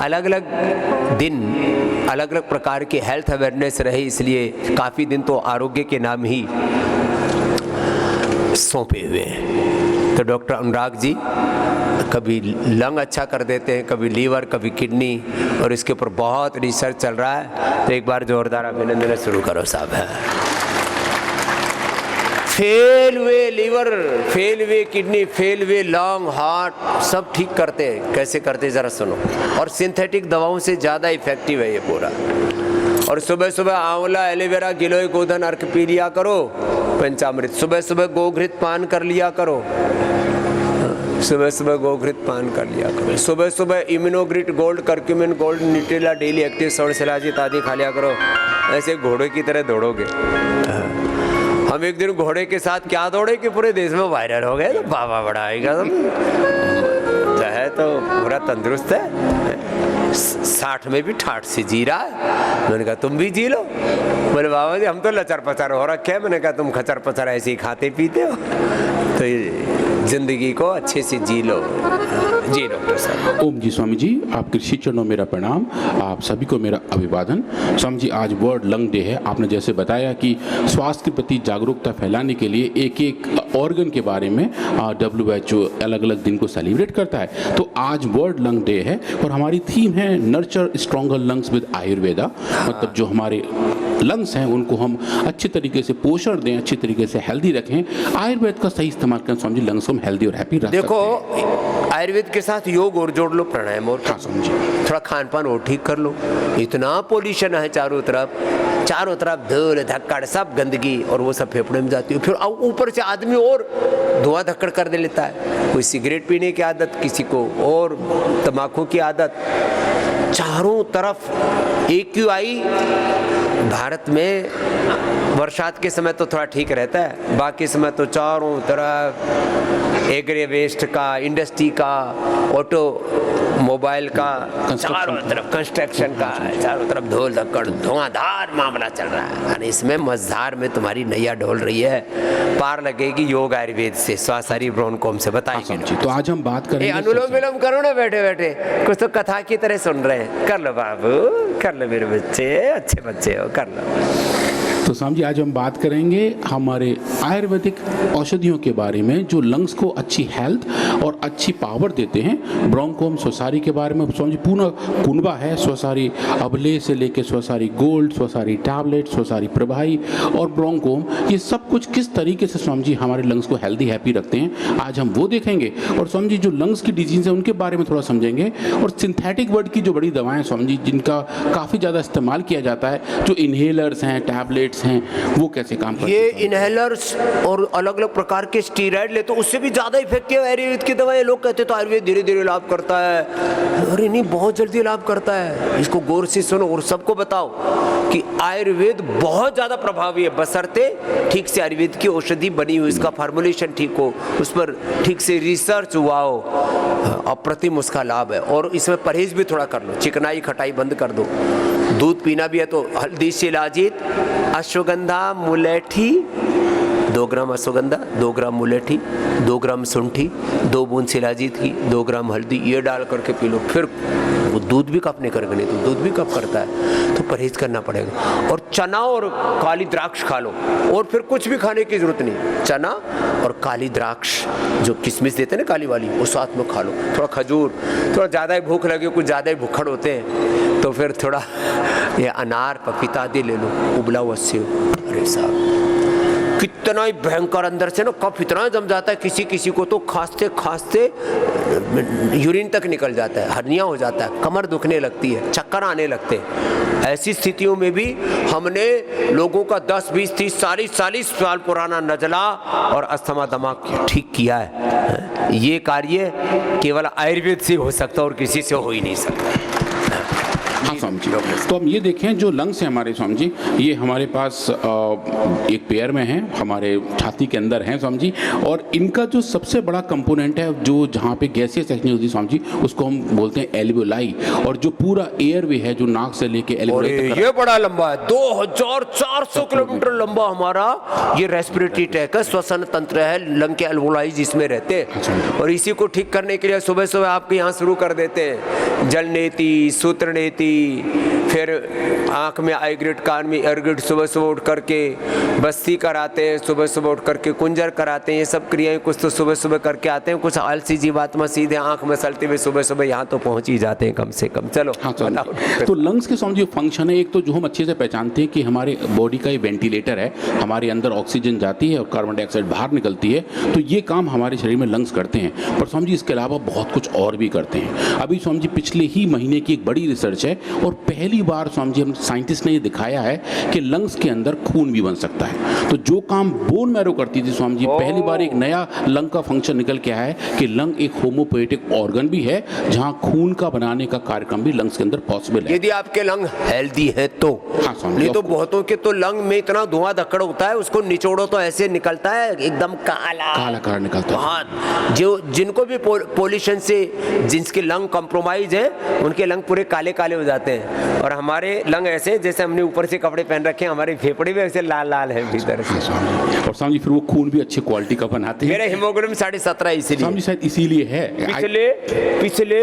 अलग अलग दिन अलग अलग प्रकार की हेल्थ अवेयरनेस रहे, इसलिए काफ़ी दिन तो आरोग्य के नाम ही सौंपे हुए हैं। तो डॉक्टर अनुराग जी कभी लंग अच्छा कर देते हैं, कभी लीवर, कभी किडनी, और इसके ऊपर बहुत रिसर्च चल रहा है। तो एक बार जोरदार अभिनंदन शुरू करो साहब। है फेल हुए लीवर, फेल हुए किडनी, फेल हुए लंग, हार्ट, सब ठीक करते हैं। कैसे करते हैं ज़रा सुनो। और सिंथेटिक दवाओं से ज़्यादा इफेक्टिव है ये पूरा। और सुबह सुबह आंवला, एलोवेरा, गिलोय, गोधन अर्क पी लिया करो, पंचामृत। सुबह सुबह गोघृत पान कर लिया करो, सुबह सुबह गोघृत पान कर लिया करो। सुबह सुबह Immunogrit gold, curcumin gold, Nutrela daily active, स्वर्ण शिलाजीत आदि खा लिया करो। ऐसे घोड़े की तरह दौड़ोगे। हम एक दिन घोड़े के साथ क्या दौड़े कि पूरे देश में वायरल हो गए। तो बाबा बड़ा आएगा तो पूरा तंदुरुस्त है, 60 में भी ठाठ से जी रहा है। मैंने कहा तुम भी जी लो। बोले बाबा जी हम तो लचर पचर हो रखे हैं। मैंने कहा तुम खचर पचर ऐसे ही खाते पीते हो, तो जिंदगी को अच्छे से जी लो। जी डॉक्टर साहब। ओम जी स्वामी जी, आपके श्री चरणों मेरा प्रणाम, आप सभी को मेरा अभिवादन। स्वामी जी आज वर्ल्ड लंग डे है। आपने जैसे बताया कि स्वास्थ्य के प्रति जागरूकता फैलाने के लिए एक एक ऑर्गन के बारे में WHO अलग अलग दिन को सेलिब्रेट करता है। तो आज वर्ल्ड लंग डे है और हमारी थीम है nurture stronger lungs with Ayurveda. मतलब जो हमारे लंग्स हैं उनको हम अच्छी तरीके से पोषण दें, अच्छी तरीके से हेल्दी रखें, आयुर्वेद का सही इस्तेमाल करें। स्वामी जी लंग्स को हम हेल्दी और हैप्पी रख देखो सकते हैं। आयुर्वेद के साथ योग और जोड़ लो, प्राणायाम और थोड़ा खान पान और ठीक कर लो। इतना पोल्यूशन है चारों तरफ धूल धक्कड़ सब गंदगी, और वो सब फेफड़े में जाती है। फिर ऊपर से आदमी और धुआं धक्कड़ कर दे लेता है। कोई सिगरेट पीने की आदत, किसी को और तम्बाकू की आदत, चारों तरफ AQI भारत में बरसात के समय तो थोड़ा ठीक रहता है, बाकी समय तो चारों तरफ एग्री वेस्ट का, इंडस्ट्री का, ऑटो मोबाइल का, चारों तरफ कंस्ट्रक्शन का, चारों तरफ धूल धक्कड़ धुआंधार मामला चल रहा है। और इसमें मझधार में तुम्हारी नैया ढोल रही है, पार लगेगी योग आयुर्वेद से, स्वासारी ब्रोनकोम से। बताइए तो आज हम बात करेंगे अनुलोम विलोम करो ना बैठे बैठे, कुछ तो कथा की तरह सुन रहे हैं। कर लो बाबू, कर लो मेरे बच्चे, अच्छे बच्चे हो, कर लो। तो स्वामी जी आज हम बात करेंगे हमारे आयुर्वेदिक औषधियों के बारे में जो लंग्स को अच्छी हेल्थ और अच्छी पावर देते हैं। ब्रोंकोम स्वसारी के बारे में स्वामी जी पूर्ण कुनबा है, स्वसारी अबले से लेकर स्वसारी गोल्ड, स्वसारी टैबलेट, स्वसारी प्रभाई और ब्रोंकोम, ये सब कुछ किस तरीके से स्वामी जी हमारे लंग्स को हेल्दी हैप्पी रखते हैं, आज हम वो देखेंगे। और स्वामी जी जो लंग्स की डिजीज है उनके बारे में थोड़ा समझेंगे। और सिंथेटिक वर्ड की जो बड़ी दवाएं स्वामी जी जिनका काफ़ी ज़्यादा इस्तेमाल किया जाता है, जो इन्हेलर्स हैं, टैबलेट्स हैं, वो कैसे काम करते हैं? ये इनहेलर्स और अलग अलग प्रकार के स्टीरॉइड ले तो उससे भी ज्यादा इफेक्टिव आयुर्वेद की दवाएं। लोग कहते तो आयुर्वेद धीरे धीरे लाभ करता है, अरे नहीं बहुत जल्दी लाभ करता है। इसको गौर से सुनो और सबको बताओ कि आयुर्वेद बहुत ज्यादा प्रभावी है, बशर्ते ठीक से आयुर्वेद की औषधि बनी हुई, इसका फार्मुलेशन ठीक हो, उस पर ठीक से रिसर्च हुआ हो, अप्रतिम उसका लाभ है। और इसमें परहेज भी थोड़ा कर लो, चिकनाई खटाई बंद कर दो। दूध पीना भी है तो हल्दी, शिलाजीत, अश्वगंधा, मुलेठी, 2 ग्राम अश्वगंधा, 2 ग्राम मुलेठी, 2 ग्राम शुंठी, 2 बूंद शिलाजीत की, 2 ग्राम हल्दी, ये डाल करके पी लो। फिर वो दूध भी कप नहीं करेगा, नहीं तो दूध भी कप करता है, तो परहेज करना पड़ेगा। और चना और काली द्राक्ष खा लो, और फिर कुछ भी खाने की जरूरत नहीं। चना और काली द्राक्ष जो किशमिश देते हैं ना काली वाली, वो साथ में खा लो। थोड़ा खजूर, थोड़ा ज़्यादा ही भूख लगे, कुछ ज़्यादा ही भुक्खड़ होते हैं तो फिर थोड़ा ये अनार पपीता आदि ले लो, उबला हुआ सेव। अरे साहब कितना ही भयंकर अंदर से ना कफ इतना जम जाता है, किसी किसी को तो खांसते खांसते यूरिन तक निकल जाता है, हर्निया हो जाता है, कमर दुखने लगती है, चक्कर आने लगते हैं। ऐसी स्थितियों में भी हमने लोगों का 10, 20, 30, 40 साल पुराना नजला और अस्थमा दमा ठीक किया है। ये कार्य केवल आयुर्वेद से हो सकता और किसी से हो ही नहीं सकता। हाँ स्वामी जी, तो हम ये देखें जो लंग्स हैं हमारे स्वामी जी, ये हमारे पास एक पेयर में है, हमारे छाती के अंदर हैं स्वामी जी, और इनका जो सबसे बड़ा कंपोनेंट है जो जहाँ पे गैसियस एक्सचेंज होती है स्वामी जी, उसको हम बोलते हैं एल्वियोलाई, और जो पूरा एयरवे है जो नाक से लेके एल्वियोलाई तक, ये बड़ा लंबा है, 2400 किलोमीटर लंबा हमारा ये रेस्पिरेटरी ट्रैक है, श्वसन तंत्र है, लंग के एल्वियोलाई जिसमें रहते हैं, और इसी को ठीक करने के लिए सुबह सुबह आपके यहाँ शुरू कर देते हैं जलनेति, सूत्रनेति, फिर आँख में आई ग्रिड, कान में एयर ग्रिड, सुबह सुबह उठ करके बस्ती कराते हैं, सुबह सुबह उठ करके कुंजर कराते हैं, ये सब क्रियाएं कुछ तो सुबह सुबह करके आते हैं, कुछ आलसी जीवात्मा सीधे आँख मसलते हुए सुबह सुबह यहाँ तो पहुँच ही जाते हैं कम से कम। चलो हाँ तो लंग्स के स्वामी जी फंक्शन है, एक तो जो हम अच्छे से पहचानते हैं कि हमारे बॉडी का ये वेंटिलेटर है, हमारे अंदर ऑक्सीजन जाती है और कार्बन डाइऑक्साइड बाहर निकलती है, तो ये काम हमारे शरीर में लंग्स करते हैं। पर स्वामी जी इसके अलावा बहुत कुछ और भी करते हैं। अभी स्वामी जी पिछले ही महीने की एक बड़ी रिसर्च है, और पहली बार स्वामी जी हम साइंटिस्ट ने ये दिखाया है कि लंग्स के अंदर खून भी बन सकता है। तो जो काम बोन मैरो करती थी स्वामी जी, पहली बार एक नया लंग का फंक्शन निकल के आया है कि लंग एक होमोपोएटिक ऑर्गन भी है, जहां खून का बनाने का कार्यक्रम भी लंग्स के अंदर पॉसिबल है, यदि आपके लंग हेल्दी है तो। हाँ स्वामी, नहीं तो बहुतों के तो लंग में इतना धुआं धक्कड़ होता है, उसको निचोड़ो तो ऐसे निकलता है एकदम काला काला निकलता है। हाँ, जो जिनको भी पोल्यूशन से जिनके लंग कॉम्प्रोमाइज है, उनके लंग पूरे काले काले हो जाते हैं, और हमारे लंग ऐसे जैसे हमने ऊपर से कपड़े पहन रखे हैं, हमारे फेफड़े भी ऐसे लाल लाल है भीतर से। और स्वामी जी फिर वो खून भी अच्छी क्वालिटी का बनाते हैं। मेरा हीमोग्लोबिन 17.5 इसीलिए स्वामी जी शायद इसीलिए है पिछले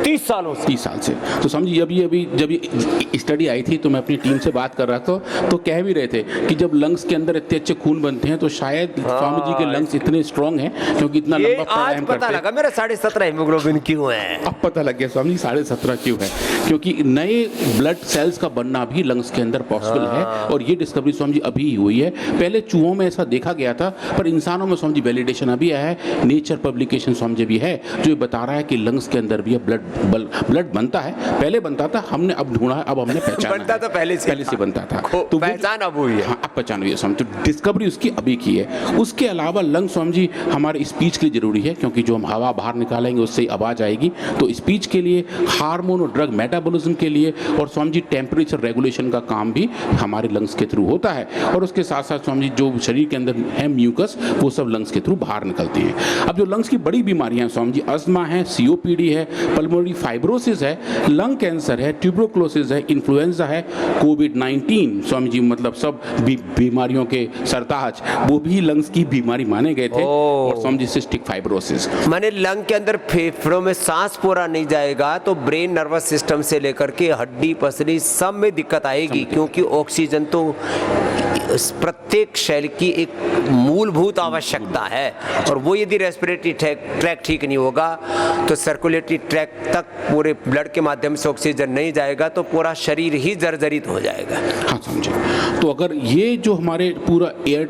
30 सालों से। 30 साल से। तो स्वामी जी अभी जब ये स्टडी आई थी तो मैं अपनी टीम से बात कर रहा था, तो कह भी रहे थे कि जब लंग्स के अंदर इतने अच्छे खून बनते हैं तो शायद स्वामी जी के लंग्स इतने स्ट्रांग हैं क्योंकि इतना लंबा प्राणायाम करते हैं। पता लगा मेरा 17.5 हीमोग्लोबिन क्यों है। अब पता लग गया स्वामी जी 17.5 क्यों है, क्योंकि नए ब्लड सेल्स का बनना भी लंग्स के अंदर पॉसिबल है, और ये डिस्कवरी स्वामी जी अभी हुई है। पहले चूहों में ऐसा देखा गया था, पर इंसानों में स्वामी जी वैलिडेशन अभी आया है। नेचर पब्लिकेशन स्वामी जी भी है जो ये बता रहा है कि लंग्स के अंदर भी ब्लड बनता है, पहले बनता था, हमने अब ढूंढा है, अब हमने पहचाना बनता तो पहले से बनता था, तो पहचान अब हुई है। हाँ, अब पहचान हुई है स्वामी, तो डिस्कवरी उसकी अभी की है। उसके अलावा लंग स्वामी जी हमारे स्पीच के लिए जरूरी है, क्योंकि जो हम हवा बाहर निकालेंगे उससे आवाज आएगी, तो स्पीच के लिए, हार्मोन और ड्रग मेटाबॉलिज्म के लिए, और स्वामी जी टेम्परेचर रेगुलेशन का काम भी हमारे लंग्स के थ्रू होता है। और उसके साथ साथ स्वामी जी जो शरीर के अंदर है म्यूकस, वो सब लंग्स के थ्रू बाहर निकलती हैं। अब जो लंग्स की बड़ी बीमारियां स्वामी जी, अस्थमा है, सीओपीडी है, पल्मोनरी फाइब्रोसिस है, लंग कैंसर है, ट्यूबरकुलोसिस है, इन्फ्लुएंजा है, कोविड-19 स्वामी जी मतलब सब बीमारियों के सरताज वो भी लंग्स की बीमारी माने गए थे। और स्वामी जी सिस्टिक फाइब्रोसिस, माने लंग के अंदर फेफड़ों में सांस पूरा नहीं जाएगा तो ब्रेन नर्वस सिस्टम से लेकर के हड्डी पसली सब में दिक्कत आएगी, क्योंकि ऑक्सीजन तो प्रत्येक शैल की एक मूलभूत आवश्यकता है, और वो यदि रेस्पिरेटरी ट्रैक ठीक नहीं होगा तो सर्कुलेटरी ट्रैक तक पूरे ब्लड के माध्यम से ऑक्सीजन नहीं जाएगा तो पूरा शरीर ही जर्जरित हो जाएगा। हाँ समझे। तो अगर ये जो हमारे पूरा एयर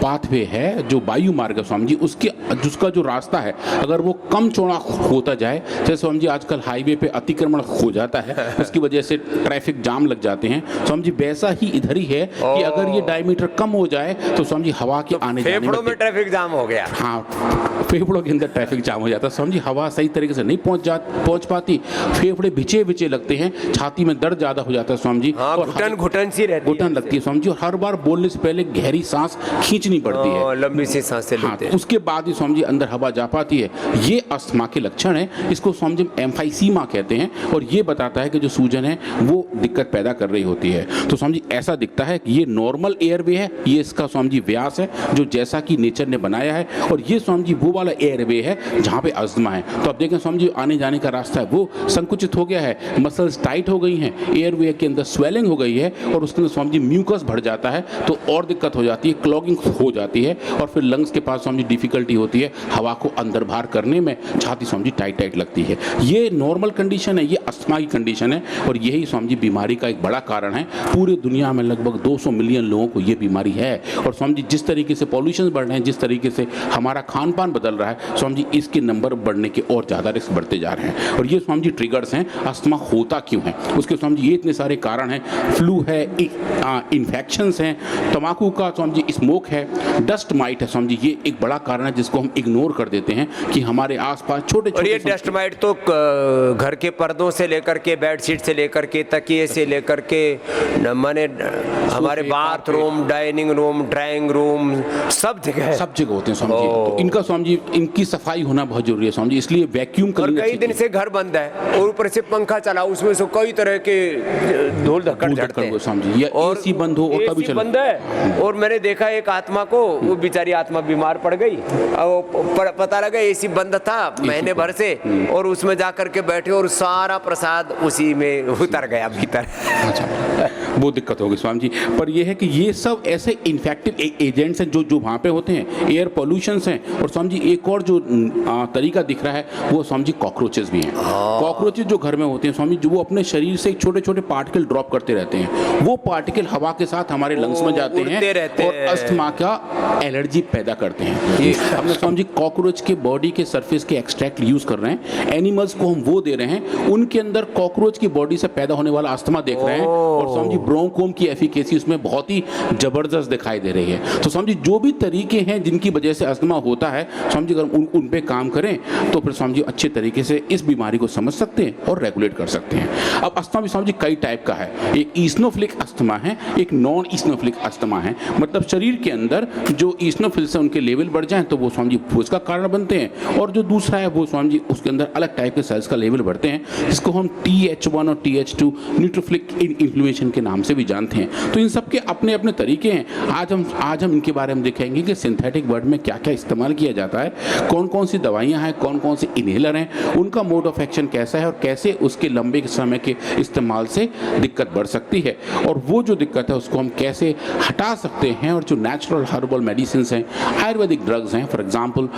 पाथवे है, जो वायु मार्ग है स्वामी जी, उसका जो रास्ता है अगर वो कम चौड़ा होता जाए, जैसे स्वामी जी आजकल हाईवे पे अतिक्रमण हो जाता है, उसकी वजह से ट्रैफिक जाम लग जाते हैं, स्वामी जी वैसा ही इधर ही है कि अगर ये डायमीटर कम हो जाए तो स्वामी जी हवा के आने जाने फेफड़ों में ट्रैफिक जाम हो गया। हाँ, फेफड़ों के अंदर ट्रैफिक जाम हो जाता है स्वामी जी, हवा सही तरीके से नहीं पहुंच पाती, फेफड़े बिचे लगते हैं, छाती में दर्द ज्यादा हो जाता है स्वामी जी, और घुटन सी रहती है, घुटन लगती है स्वामी जी, और हर बार बोलने से पहले गहरी सांस खींचनी पड़ती है, लंबी सी सांसें लेते हैं। उसके बाद ही स्वामी जी अंदर हवा जा पाती है। ये अस्थमा के लक्षण है, इसको स्वामी जी एम्फाइसीमा कहते हैं, और ये बताता है कि जो सूजन है वो दिक्कत पैदा कर रही होती है। तो स्वामी जी ऐसा दिखता है कि ये नॉर्मल एयरवे है, ये इसका स्वामी जी व्यास है जो जैसा कि नेचर ने बनाया है, और ये स्वामी जी वो वाला एयरवे है जहाँ पे अस्थमा है। तो अब देखें स्वामी जी आने जाने का रास्ता है वो संकुचित हो गया है, मसल्स टाइट हो गई हैं, एयरवे के अंदर स्वेलिंग हो गई है, और उसके अंदर स्वामी जी म्यूकस बढ़ जाता है, तो और दिक्कत हो जाती है, क्लॉगिंग हो जाती है, और फिर लंग्स के पास स्वामी जी डिफिकल्टी होती है हवा को अंदर बाहर करने में, छाती स्वामी जी टाइट लगती है। ये नॉर्मल कंडीशन है, ये अस्थमा की कंडीशन है, और यही स्वामी जी बीमारी का एक बड़ा कारण है। पूरे दुनिया में लगभग 200 मिलियन लोगों को को ये बीमारी है। और स्वामी जी जिस तरीके से पॉल्यूशन बढ़ रहे हैं, जिस तरीके से हमारा खान पान बदल रहा है स्वामी जी, इसके नंबर बढ़ने के और ज़्यादा रिस्क बढ़ते जा रहे हैं। और ये स्वामी जी ट्रिगर्स हैं, अस्थमा होता क्यों है उसके स्वामी जी ये इतने सारे कारण हैं। फ्लू है, इन्फेक्शंस हैं, तंबाकू का स्वामी जी स्मोक है, डस्ट माइट है स्वामी जी, ये एक बड़ा कारण है जिसको हम इग्नोर कर देते हैं कि हमारे आसपास छोटे और छोटे। ये डस्ट माइट तो घर के पर्दों से लेकर के, बेडशीट से लेकर के, तकिए से लेकर के, माने हमारे bathroom, dining room, drawing room, सब जगह है। सब जगह होते हैं स्वामी जी। तो इनका स्वामी जी इनकी सफाई होना बहुत जरूरी है स्वामी जी, इसलिए वैक्यूम और कई दिन से घर बंद है और ऊपर से पंखा चला, उसमें से कई तरह के धूल धक्कड़ चढ़ते हैं स्वामी जी, या एसी बंद हो और तभी एसी बंद है। और मैंने देखा एक आत्मा को, वो बेचारी आत्मा बीमार पड़ गई और पता लगा एसी बंद था महीने भर से, और उसमें जा करके बैठे और सारा प्रसाद उसी में उतर गया भीतर। अच्छा, वो दिक्कत होगी स्वामी जी। पर ये है कि ये सब ऐसे इन्फेक्टिव एजेंट्स हैं जो वहाँ पे होते हैं, एयर पॉल्यूशंस हैं। और स्वामी जी एक और जो तरीका दिख रहा है वो स्वामी जी कॉकरोचेस भी हैं। कॉकरोचेस जो घर में होते हैं स्वामी जी, वो अपने शरीर से छोटे छोटे पार्टिकल ड्रॉप करते रहते हैं, वो पार्टिकल हवा के साथ हमारे लंग्स में जाते हैं और अस्थमा का एलर्जी पैदा करते हैं। हमने स्वामी जी कॉकरोच के बॉडी के सरफेस के एक्सट्रैक्ट यूज कर रहे हैं, एनिमल्स को हम वो दे रहे हैं, उनके अंदर कॉकरोच की बॉडी से पैदा होने वाला अस्थमा देख रहे हैं। और स्वामी जी ब्रोंकोम की एफिकेसी उसमें बहुत ही जबरदस्त दिखाई दे रही है। तो स्वामी जी जो भी तरीके हैं जिनकी वजह से अस्थमा होता है स्वामी जी, अगर उन पे काम करें तो फिर स्वामी जी अच्छे तरीके से इस बीमारी को समझ सकते हैं और रेगुलेट कर सकते हैं। अब अस्थमा भी स्वामी जी कई टाइप का है, एक ईस्नोफिलिक अस्थमा है, एक नॉन ईस्नोफिलिक अस्थमा है। मतलब शरीर के अंदर जो ईस्नोफिल्स है उनके लेवल बढ़ जाएं तो वो स्वामी जी फूस का कारण बनते हैं, और जो दूसरा है वो स्वामी जी उसके अंदर अलग टाइप के सेल्स का लेवल बढ़ते हैं, जिसको हम TH1 और TH2 न्यूट्रोफिलिक इन्फ्लेमेशन के नाम से भी जानते हैं। तो इन सब के अपने अपने तरीके हैं। आज हम इनके बारे में देखेंगे कि सिंथेटिक वर्ड में क्या क्या इस्तेमाल किया जाता है, कौन कौन सी दवाइयाँ हैं, कौन कौन से इनहेलर हैं, उनका मोड ऑफ एक्शन कैसा है और कैसे उसके लंबे समय के इस्तेमाल से दिक्कत बढ़ सकती है, और वो जो दिक्कत है उसको हम कैसे हटा सकते हैं। और जो नेचुरल हर्बल मेडिसिन हैं, आयुर्वेदिक ड्रग्स हैं, फॉर एग्जाम्पल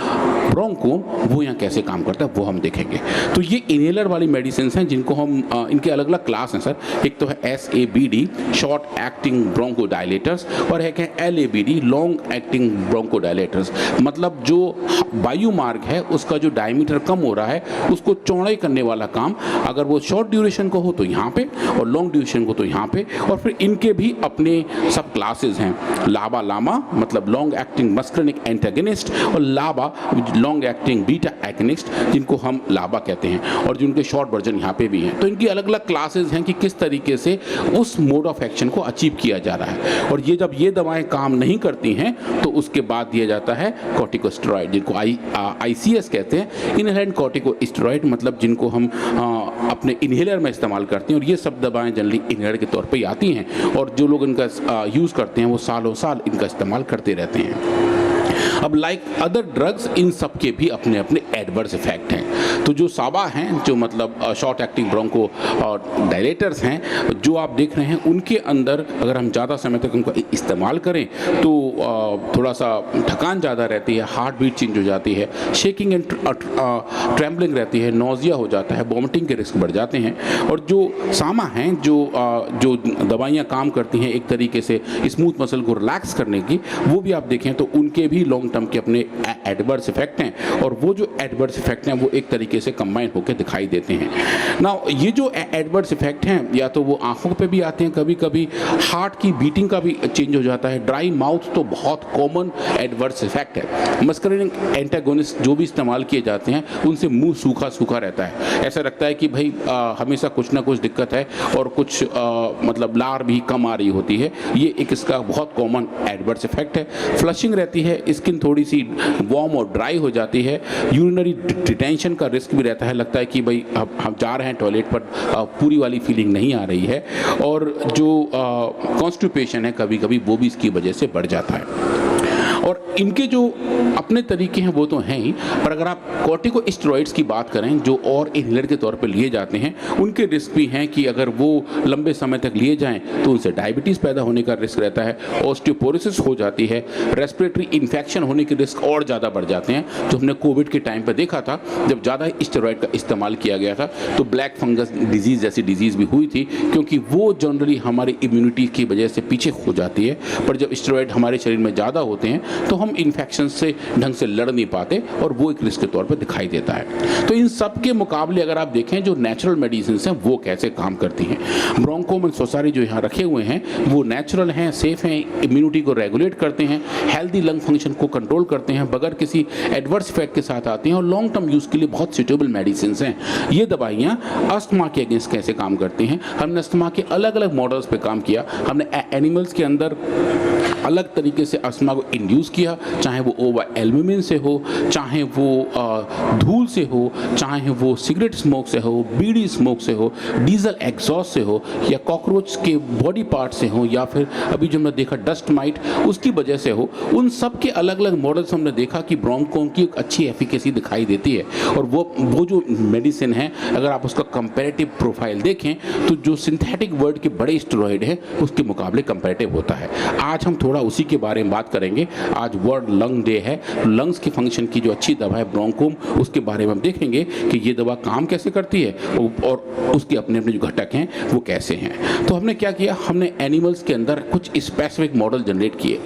ब्रोंको, वो यहाँ कैसे काम करता है वो हम देखेंगे। तो ये इनहेलर वाली मेडिसिन हैं जिनको हम इनके अलग अलग क्लास हैं सर। एक तो है SABD शॉर्ट एक्टिंग ब्रोंकोडायलेटर्स, और एक है LABD लॉन्ग एक्टिंग ब्रोंकोडायलेटर्स। मतलब जो वायु मार्ग है उसका जो डायमीटर कम हो रहा है उसको चौड़ाई करने वाला काम, अगर वो शॉर्ट ड्यूरेशन को हो तो यहाँ पे, और लॉन्ग ड्यूरेशन को तो यहाँ पे। और फिर इनके भी अपने सब क्लासेस हैं, लाबा लामा मतलब लॉन्ग एक्टिंग मस्करनिक एंटागनिस्ट, और लाबा लॉन्ग एक्टिंग बीटा एगनिस्ट जिनको हम लाबा कहते हैं, और जिनके शॉर्ट वर्जन यहाँ पे भी हैं। तो इनकी अलग अलग क्लासेस हैं कि किस तरीके से उस मोड ऑफ एक्शन को अचीव किया जा रहा है। और ये जब ये दवाएं काम नहीं करती हैं तो उसके बाद दिया जाता है कॉर्टिकोस्टेरॉइड, जिनको ICS कहते हैं, इनहेलेंट कॉर्टिकोस्टेरॉइड, मतलब जिनको हम अपने इनहेलर में इस्तेमाल करते हैं। और ये सब दवाएं जनरली इनहेलर के तौर पे आती हैं, और जो लोग इनका यूज़ करते हैं वो सालों साल इनका इस्तेमाल करते रहते हैं। अब लाइक अदर ड्रग्स, इन सब के भी अपने अपने एडवर्स इफेक्ट हैं। तो जो साबा हैं, जो मतलब शॉर्ट एक्टिंग ब्रोंको और डायलेटर्स हैं, जो आप देख रहे हैं, उनके अंदर अगर हम ज़्यादा समय तक उनको इस्तेमाल करें तो थोड़ा सा थकान ज़्यादा रहती है, हार्ट बीट चेंज हो जाती है, शेकिंग एंड ट्रेम्बलिंग रहती है, नोजिया हो जाता है, वॉमिटिंग के रिस्क बढ़ जाते हैं। और जो सामा हैं, जो दवाइयाँ काम करती हैं एक तरीके से स्मूथ मसल को रिलैक्स करने की, वो भी आप देखें तो उनके भी लॉन्ग टर्म के अपने एडवर्स इफेक्ट हैं। और वो जो एडवर्स इफेक्ट हैं वो एक तरीके से कंबाइन होकर दिखाई देते हैं ना। ये जो एडवर्स इफेक्ट हैं या तो वो आंखों पे भी आते हैं, कभी कभी हार्ट की बीटिंग का भी चेंज हो जाता है। ड्राई माउथ तो बहुत कॉमन एडवर्स इफेक्ट है। मस्करिनिक एंटागोनिस्ट जो भी इस्तेमाल किए जाते हैं उनसे मुंह सूखा सूखा रहता है, ऐसा लगता है कि भाई हमेशा कुछ ना कुछ दिक्कत है, और कुछ मतलब लार भी कम आ रही होती है। ये एक इसका बहुत कॉमन एडवर्स इफेक्ट है। फ्लशिंग रहती है, स्किन थोड़ी सी वार्म और ड्राई हो जाती है। यूरिनरी डिटेंशन का रिस्क भी रहता है, लगता है कि भाई हम जा रहे हैं टॉयलेट पर, पूरी वाली फीलिंग नहीं आ रही है। और जो कॉन्स्टिपेशन है कभी कभी वो भी इसकी वजह से बढ़ जाता है। और इनके जो अपने तरीके हैं वो तो हैं ही, पर अगर आप कॉर्टिकोस्टेरॉइड्स की बात करें जो और इनहेलर के तौर पे लिए जाते हैं, उनके रिस्क भी हैं कि अगर वो लंबे समय तक लिए जाएं तो उनसे डायबिटीज़ पैदा होने का रिस्क रहता है, ऑस्टियोपोरोसिस हो जाती है, रेस्पिरेटरी इन्फेक्शन होने के रिस्क और ज़्यादा बढ़ जाते हैं, जो हमने कोविड के टाइम पर देखा था जब ज़्यादा स्टेरॉइड का इस्तेमाल किया गया था तो ब्लैक फंगस डिजीज़ जैसी डिजीज़ भी हुई थी, क्योंकि वो जनरली हमारी इम्यूनिटी की वजह से पीछे हो जाती है। पर जब स्टेरॉइड हमारे शरीर में ज़्यादा होते हैं तो हम इन्फेक्शन से ढंग से लड़ नहीं पाते और वो एक रिस्क के तौर पर दिखाई देता है। तो इन सब के मुकाबले अगर आप देखें जो नेचुरल मेडिसिन हैं वो कैसे काम करती हैं, ब्रोंकोम एंड सोसारी जो यहाँ रखे हुए हैं वो नेचुरल हैं, सेफ हैं, इम्यूनिटी को रेगुलेट करते हैं, हेल्दी लंग फंक्शन को कंट्रोल करते हैं, बगैर किसी एडवर्स इफेक्ट के साथ आते हैं और लॉन्ग टर्म यूज़ के लिए बहुत सूटेबल मेडिसिन हैं। ये दवाइयाँ अस्थमा के अगेंस्ट कैसे काम करती हैं, हमने अस्थमा के अलग अलग मॉडल्स पे काम किया। हमने एनिमल्स के अंदर अलग तरीके से अस्थमा को इंड्यूस किया, चाहे वो ओवा एल्ब्यूमिन से हो, चाहे वो धूल से हो, चाहे वो सिगरेट स्मोक से हो, बीड़ी स्मोक से हो, डीजल एग्जॉस्ट से हो, या कॉकरोच के बॉडी पार्ट से हो, या फिर अभी जो हमने देखा डस्ट माइट उसकी वजह से हो। उन सब के अलग अलग मॉडल्स हमने देखा कि ब्रोंकोम की एक अच्छी एफिकेसी दिखाई देती है। और वो जो मेडिसिन है अगर आप उसका कंपैरेटिव प्रोफाइल देखें तो जो सिंथेटिक वर्ल्ड के बड़े स्टेरॉइड हैं उसके मुकाबले कंपैरेटिव होता है। आज हम थोड़ा उसी के बारे में बात करेंगे। आज वर्ल्ड लंग डे है, लंग्स के फंक्शन की जो अच्छी दवा है ब्रोंकोम, उसके बारे में हम देखेंगे कि ये दवा काम कैसे करती है और उसके अपने अपने जो घटक हैं वो कैसे हैं। तो हमने क्या किया, हमने एनिमल्स के अंदर कुछ स्पेसिफिक मॉडल जनरेट किए,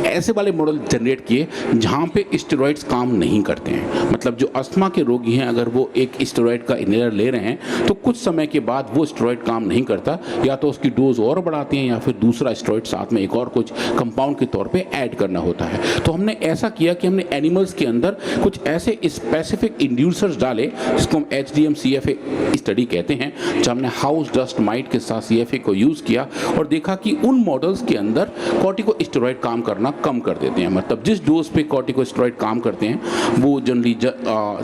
ऐसे वाले मॉडल जनरेट किए जहाँ पे स्टेरॉइड्स काम नहीं करते हैं। मतलब जो अस्थमा के रोगी हैं अगर वो एक स्टेरॉइड का इनहेलर ले रहे हैं तो कुछ समय के बाद वो स्टेरॉइड काम नहीं करता, या तो उसकी डोज और बढ़ाते हैं या फिर दूसरा स्टेरॉइड साथ में एक और कुछ कंपाउंड के तौर पे ऐड करना होता है। तो हमने ऐसा किया कि हमने एनिमल्स के अंदर कुछ ऐसे स्पेसिफिक इंड्यूसर्स डाले जिसको हम HDM CFA स्टडी कहते हैं, जब हमने हाउस डस्ट माइट के साथ CFA को यूज़ किया और देखा कि उन मॉडल्स के अंदर कॉर्टिकोस्टेरॉइड काम करना कम कर देते हैं। मतलब जिस डोज पे कॉर्टिकोस्टेरॉइड काम करते हैं वो जनरली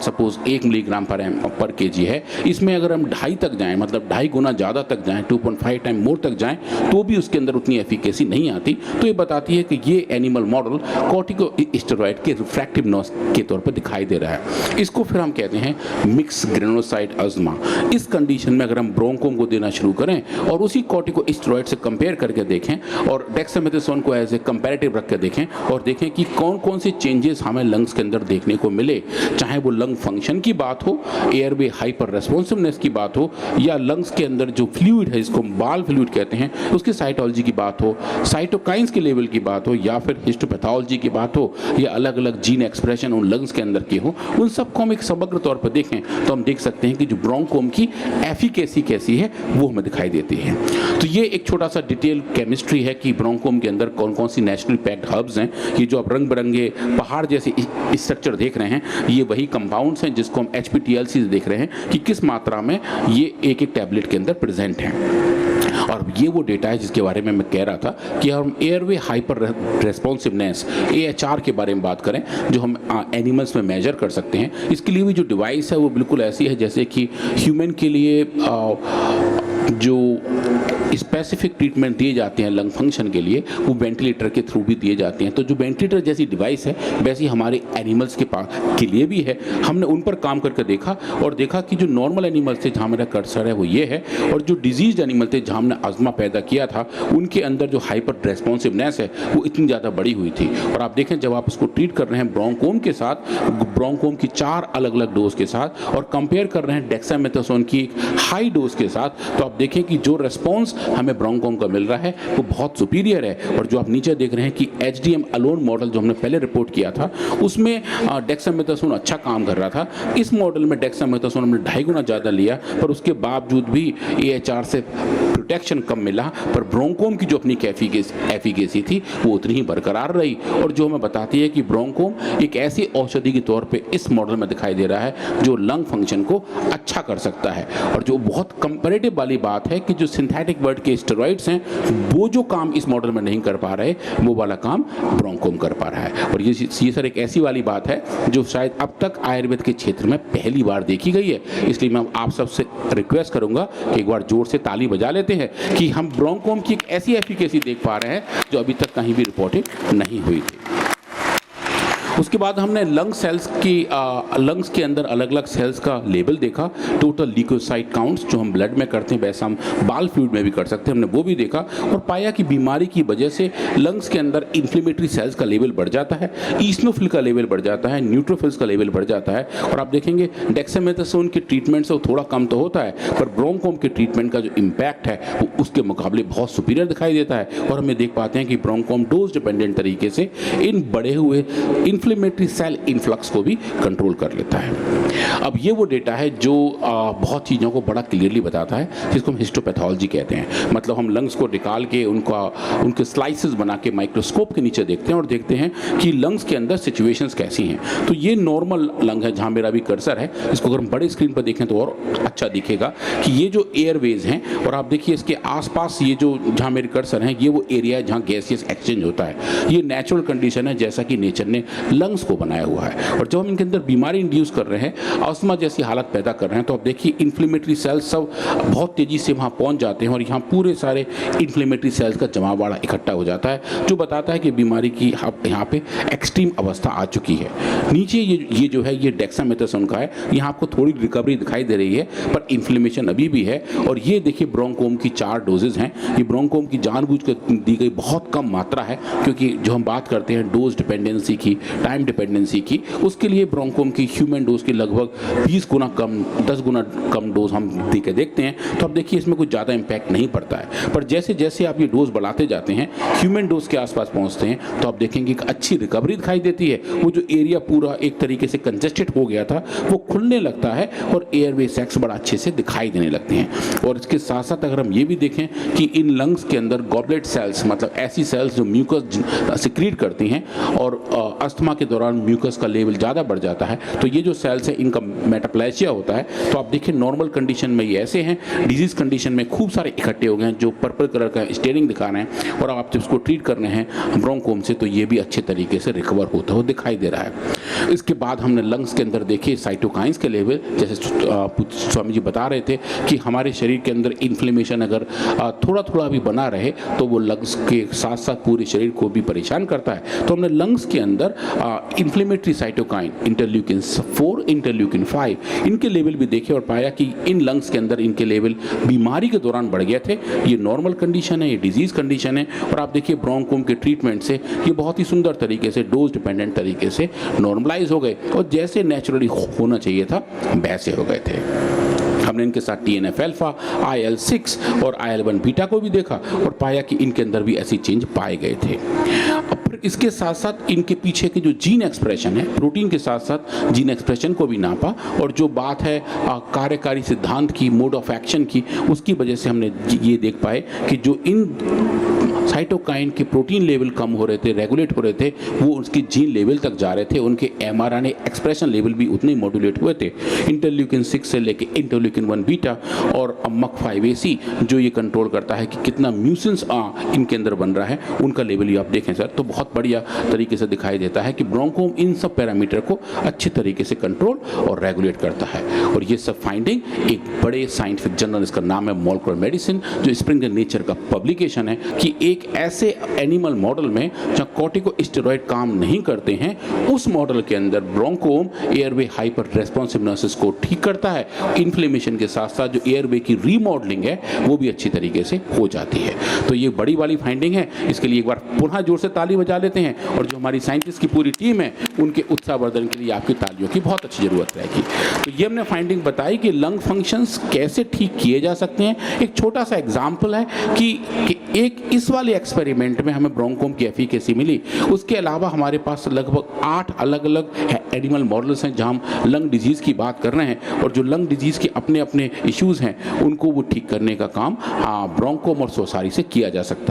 सपोज 1 मिलीग्राम पर kg है, इसमें अगर हम 2.5 तक जाएं, मतलब 2.5 गुना ज़्यादा तक जाएं, 2.5 टाइम मोर तक जाएं, तो भी उसके अंदर उतनी एफिकेसी नहीं आती। तो ये बताती है कि ये एनिमल मॉडल कॉर्टिकोस्टेरॉइड के रिफ्रैक्टिवनेस के तौर पर दिखाई दे रहा है। इसको फिर हम कहते हैं मिक्स ग्रेनोसाइट अस्थमा। इस कंडीशन में अगर हम ब्रोंकोम को देना शुरू करें और उसी कॉर्टिकोस्टेरॉइड से कंपेयर करके देखें और डेक्सामेथासोन को एज ए कंपैरेटिव रख के देखें और देखें कि कौन कौन से चेंजेस हमें लंग्स के अंदर देखने को मिले, चाहे वो लंग फंक्शन की बात हो, एयरवे हाइपर रेस्पॉन्सिवनेस की बात हो, या लंग्स के अंदर जो फ्लूइड है जिसको बाल फ्लूइड कहते हैं उसकी साइटोलॉजी की बात हो, साइटोकाइंस के लेवल की बात हो, या फिर हिस्टोपैथोलॉजी की बात हो, या अलग अलग जीन एक्सप्रेशन उन लंग्स के अंदर की हो, उन सबको हम एक समग्र तौर पर देखें तो हम देख सकते हैं कि जो ब्रोंकोम की एफिकेसी कैसी है वो हमें दिखाई देती है। तो ये एक छोटा सा डिटेल केमिस्ट्री है कि ब्रोंकोम के अंदर कौन कौन सी नेचुरली पैक्ड हर्ब्स हैं। ये जो आप रंग बिरंगे पहाड़ जैसे स्ट्रक्चर देख रहे हैं ये वही कंपाउंड्स हैं जिसको हम HPTLC से देख रहे हैं कि किस मात्रा में ये एक एक टैबलेट के अंदर प्रेजेंट हैं। और ये वो डेटा है जिसके बारे में मैं कह रहा था कि हम एयरवे हाइपर रेस्पॉन्सिवनेस AHR के बारे में बात करें जो हम एनिमल्स में मेजर कर सकते हैं। इसके लिए भी जो डिवाइस है वो बिल्कुल ऐसी है जैसे कि ह्यूमन के लिए जो स्पेसिफिक ट्रीटमेंट दिए जाते हैं लंग फंक्शन के लिए वो वेंटिलेटर के थ्रू भी दिए जाते हैं। तो जो वेंटिलेटर जैसी डिवाइस है वैसी हमारे एनिमल्स के लिए भी है। हमने उन पर काम करके देखा और देखा कि जो नॉर्मल एनिमल्स थे जहाँ मेरा कर्सर है वो ये है, और जो डिजीज एनिमल थे जहाँ हमने अस्थमा पैदा किया था उनके अंदर जो हाइपर रेस्पॉन्सिवनेस है वो इतनी ज़्यादा बड़ी हुई थी। और आप देखें जब आप उसको ट्रीट कर रहे हैं ब्रोंकोम के साथ, ब्रोंकोम की 4 अलग अलग डोज के साथ, और कंपेयर कर रहे हैं डेक्सामेथासोन की एक हाई डोज के साथ, तो आप देखें कि जो रेस्पॉन्स हमें ब्रोंकोम का मिल रहा है वो बहुत सुपीरियर है। और जो आप नीचे देख रहे हैं कि HDM अलोन मॉडल जो हमने पहले रिपोर्ट किया था उसमें डेक्सामेथासोन अच्छा काम कर रहा था। इस मॉडल में डेक्सामेथासोन हमने 2.5 गुना ज़्यादा लिया पर उसके बावजूद भी AHR से प्रोटेक्शन कम मिला, पर ब्रोंकोम की जो अपनी एफिकेसी थी वो उतनी ही बरकरार रही। और जो हमें बताती है कि ब्रोंकोम एक ऐसी औषधि के तौर पे इस मॉडल में दिखाई दे रहा है जो लंग फंक्शन को अच्छा कर सकता है। और जो बहुत कंपैरेटिव वाली बात है कि जो सिंथेटिक वर्ड के स्टेरॉइड्स हैं वो जो काम इस मॉडल में नहीं कर पा रहे वो वाला काम ब्रोंकोम कर पा रहा है। और ये सर एक ऐसी वाली बात है जो शायद अब तक आयुर्वेद के क्षेत्र में पहली बार देखी गई है। इसलिए मैं आप सबसे रिक्वेस्ट करूंगा कि एक बार जोर से ताली बजा लेते हैं कि हम ब्रोंकोम की एक ऐसी एफिकेसी देख पा रहे हैं जो अभी तक कहीं भी रिपोर्टेड नहीं हुई थी। उसके बाद हमने लंग्स के अंदर अलग अलग सेल्स का लेवल देखा, टोटल ल्यूकोसाइट काउंट्स जो हम ब्लड में करते हैं वैसा हम बाल फ्लूइड में भी कर सकते हैं, हमने वो भी देखा और पाया कि बीमारी की वजह से लंग्स के अंदर इन्फ्लेमेटरी सेल्स का लेवल बढ़ जाता है, ईस्नोफिल का लेवल बढ़ जाता है, न्यूट्रोफिल्स का लेवल बढ़ जाता है। और आप देखेंगे डेक्सामेथासोन के ट्रीटमेंट से वो थोड़ा कम तो होता है, पर ब्रोंकोम के ट्रीटमेंट का जो इम्पैक्ट है वो उसके मुकाबले बहुत सुपीरियर दिखाई देता है। और हमें देख पाते हैं कि ब्रोंकोम डोज डिपेंडेंट तरीके से इन बढ़े हुए इन्फ्लेमेटरी सेल इन्फ्लक्स को भी कंट्रोल कर लेता है। अब ये वो डेटा है जो बहुत चीज़ों को बड़ा क्लियरली बताता है, जिसको हम हिस्टोपैथोलॉजी कहते हैं। मतलब हम लंग्स को निकाल के उनके स्लाइसेस बना के माइक्रोस्कोप के नीचे देखते हैं और देखते हैं कि लंग्स के अंदर सिचुएशंस कैसी हैं। तो ये नॉर्मल लंग है जहाँ मेरा भी कर्सर है, इसको अगर हम बड़े स्क्रीन पर देखें तो और अच्छा दिखेगा कि ये जो एयरवेज हैं, और आप देखिए इसके आसपास ये जो जहाँ मेरे कर्सर हैं ये वो एरिया है जहाँ गैसियस एक्सचेंज होता है। ये नेचुरल कंडीशन है जैसा कि नेचर ने लंग्स को बनाया हुआ है। और जब हम इनके अंदर बीमारी इंड्यूस कर रहे हैं, अस्थमा जैसी हालत पैदा कर रहे हैं, तो आप देखिए इन्फ्लेमेटरी सेल्स सब बहुत तेज़ी से वहाँ पहुँच जाते हैं और यहाँ पूरे सारे इन्फ्लेमेटरी सेल्स का जमावड़ा इकट्ठा हो जाता है, जो बताता है कि बीमारी की यहाँ पे एक्सट्रीम अवस्था आ चुकी है। नीचे ये जो है ये डेक्सामेथासोन का है, यहाँ आपको थोड़ी रिकवरी दिखाई दे रही है, पर इन्फ्लेमेशन अभी भी है। और ये देखिए ब्रोंकोम की 4 डोजेज हैं। ये ब्रोंकोम की जानबूझकर दी गई बहुत कम मात्रा है, क्योंकि जो हम बात करते हैं डोज डिपेंडेंसी की, टाइम डिपेंडेंसी की, उसके लिए ब्रोंकोम की ह्यूमन डोज की लगभग 20 गुना कम, 10 गुना कम डोज हम दे के देखते हैं। तो अब देखिए इसमें कुछ ज़्यादा इम्पैक्ट नहीं पड़ता है। पर जैसे जैसे आप ये डोज बढ़ाते जाते हैं, ह्यूमन डोज के आसपास पहुँचते हैं, तो आप देखेंगे एक अच्छी रिकवरी दिखाई देती है। वो जो एरिया पूरा एक तरीके से कंजेस्टेड हो गया था वो खुलने लगता है और एयरवे सैक्स बड़ा अच्छे से दिखाई देने लगते हैं। और इसके साथ साथ अगर हम ये भी देखें कि इन लंग्स के अंदर गॉबलेट सेल्स, मतलब ऐसी सेल्स जो म्यूकस सिक्रीट करती हैं, और अस्थमा के दौरान म्यूकस का लेवल ज़्यादा बढ़ जाता है, तो ये जो सेल्स है इनका मेटाप्लेजिया होता है। तो आप देखिए नॉर्मल कंडीशन में ये ऐसे हैं, डिजीज कंडीशन में खूब सारे इकट्ठे हो गए हैं जो पर्पल कलर का स्टेरिंग दिखा रहे हैं, और आप जब उसको ट्रीट कर रहे हैं ब्रोंकोम से तो ये भी अच्छे तरीके से रिकवर होता हुआ दिखाई दे रहा है। इसके बाद हमने लंग्स के अंदर देखे साइटोकाइंस के लेवल, जैसे स्वामी जी बता रहे थे कि हमारे शरीर के अंदर इन्फ्लेमेशन अगर थोड़ा थोड़ा भी बना रहे तो वो लंग्स के साथ साथ पूरे शरीर को भी परेशान करता है। तो हमने लंग्स के अंदर इन्फ्लेमेटरी साइटोकाइन, इंटरल्यूकिन 4, इंटरल्यूकिन 5, इनके लेवल भी देखे और पाया कि इन लंग्स के अंदर इनके लेवल बीमारी के दौरान बढ़ गए थे। ये नॉर्मल कंडीशन है, ये डिजीज कंडीशन है, और आप देखिए ब्रोंकोम के ट्रीटमेंट से ये बहुत ही सुंदर तरीके से डोज डिपेंडेंट तरीके से नॉर्मलाइज हो गए और जैसे नेचुरली होना चाहिए था वैसे हो गए थे। हमने इनके साथ TNF अल्फा, IL-6 और IL-1 बीटा को भी देखा और पाया कि इनके अंदर भी ऐसी चेंज पाए गए थे। अब फिर इसके साथ साथ इनके पीछे के जो जीन एक्सप्रेशन है, प्रोटीन के साथ साथ जीन एक्सप्रेशन को भी नापा, और जो बात है कार्यकारी सिद्धांत की, मोड ऑफ एक्शन की, उसकी वजह से हमने ये देख पाए कि जो इन साइटोकाइन के प्रोटीन लेवल कम हो रहे थे, रेगुलेट हो रहे थे, वो उसके जीन लेवल तक जा रहे थे, उनके mRNA एक्सप्रेशन लेवल भी उतने ही मॉड्यूलेट हुए थे। इंटरल्यूकिन 6 से लेके इंटरल्यूकिन 1 बीटा और MUC5AC जो ये कंट्रोल करता है कि कितना म्यूसिन्स इनके अंदर बन रहा है, उनका लेवल ही आप देखें सर तो बहुत बढ़िया तरीके से दिखाई देता है कि ब्रोंकोम इन सब पैरामीटर को अच्छे तरीके से कंट्रोल और रेगुलेट करता है। और ये सब फाइंडिंग एक बड़े साइंटिफिक जर्नल, इसका नाम है मॉलिक्यूलर मेडिसिन, जो स्प्रिंगर नेचर का पब्लिकेशन है, कि एक ऐसे एनिमल मॉडल में जहाँ कॉर्टिकोस्टेरॉइड काम नहीं करते हैं, उस मॉडल के अंदर ब्रोंकोम एयरवे हाइपर रेस्पॉन्सिवनेस को ठीक करता है। इन्फ्लेमेशन के साथ साथ जो एयरवे की रीमॉडलिंग है वो भी अच्छी तरीके से हो जाती है। तो ये बड़ी वाली फाइंडिंग है, इसके लिए एक बार पुनः जोर से ताली बजा लेते हैं, और जो हमारी साइंटिस्ट की पूरी टीम है उनके उत्साहवर्धन के लिए आपकी तालियों की बहुत अच्छी ज़रूरत रहेगी। तो ये हमने फाइंडिंग बताई कि लंग फंक्शंस कैसे ठीक किए जा सकते हैं। एक छोटा सा एग्जाम्पल है कि एक इस वाले एक्सपेरिमेंट में हमें ब्रोंकोम की एफिकेसी मिली। उसके अलावा हमारे पास लगभग 8 अलग अलग एनिमल मॉडल्स हैं जहां हम लंग डिजीज़ की बात कर रहे हैं, और जो लंग डिजीज़ के अपने अपने इश्यूज़ हैं उनको वो ठीक करने का काम ब्रोंकोम और सोसारी से किया जा सकता है।